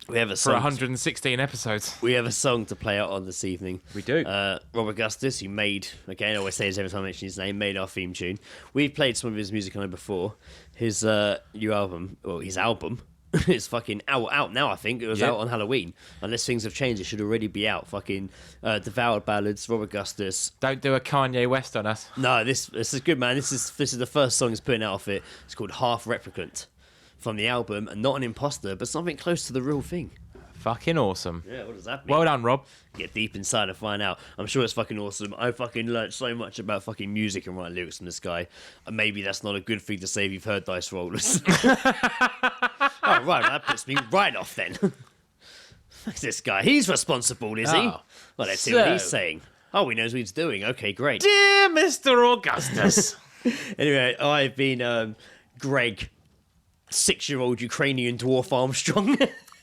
we have a for song. 116 episodes. We have a song to play out on this evening. We do. Rob Augustus, who made, again, I always say this every time I mention his name, made our theme tune. We've played some of his music on it before. His new album, well, his album, is fucking out now, I think. It was Yep. out on Halloween. Unless things have changed, it should already be out. Fucking Devoured Ballads, Rob Augustus. Don't do a Kanye West on us. No, this is good, man. This is the first song he's putting out of it. It's called Half Replicant from the album, and not an imposter, but something close to the real thing. Fucking awesome. Yeah, what does that mean? Well done, Rob. Get deep inside and find out. I'm sure it's fucking awesome. I fucking learned so much about fucking music and writing lyrics from this guy. And maybe that's not a good thing to say if you've heard Dice Rollers. Oh, right, that puts me right off then. Fuck this guy. He's responsible, is he? Oh. Well, let's see what So- he's saying. Oh, he knows what he's doing. Okay, great. Dear Mr. Augustus. Anyway, I've been Greg, 6-year-old Ukrainian dwarf Armstrong.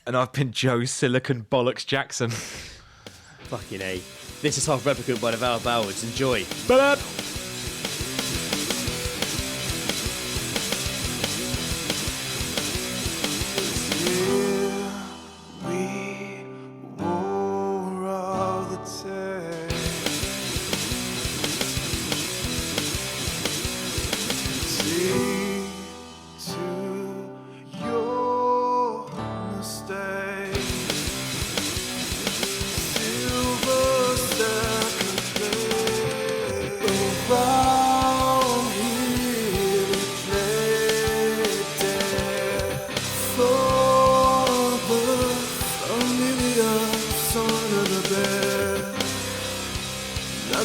And I've been Joe Silicon Bollocks Jackson. Fucking A. This is Half Replicant by Devour Ballards. Enjoy. Ba-da.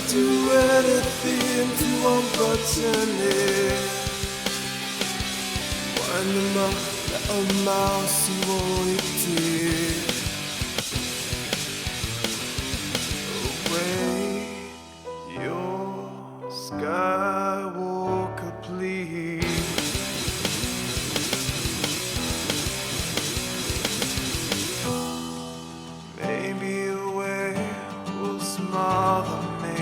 Not do anything to unbutton it. Wind them up like a mouse, see what it did. Away your Skywalker, please. Maybe away will smother me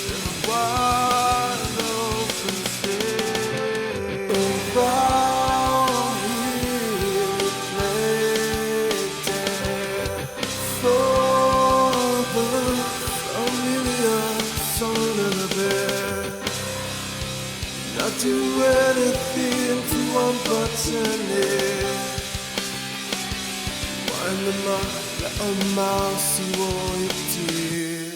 in a wide open space. Around here we play dead for the familiar son of the bear. Not do anything to unbutton it. Wind them up like a mouse, see what it did.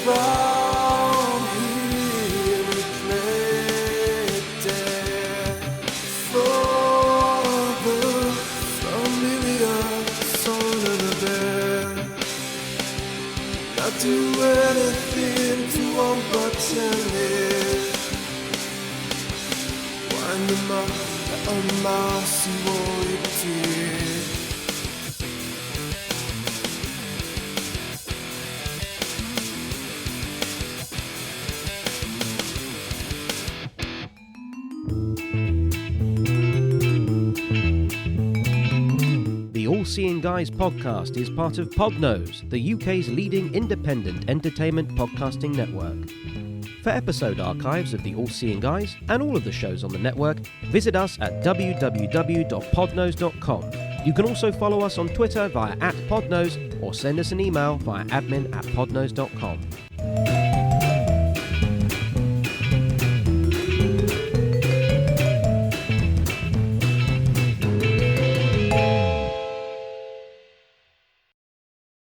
Around here we play dead for the familiar son of the bear. Not do anything to unbutton it. Wind them up like a mouse, see what it did. The All Seeing Guys podcast is part of Podnose, the UK's leading independent entertainment podcasting network. For episode archives of the All Seeing Guys and all of the shows on the network, visit us at www.podnose.com. You can also follow us on Twitter via @podnose or send us an email via admin@podnose.com.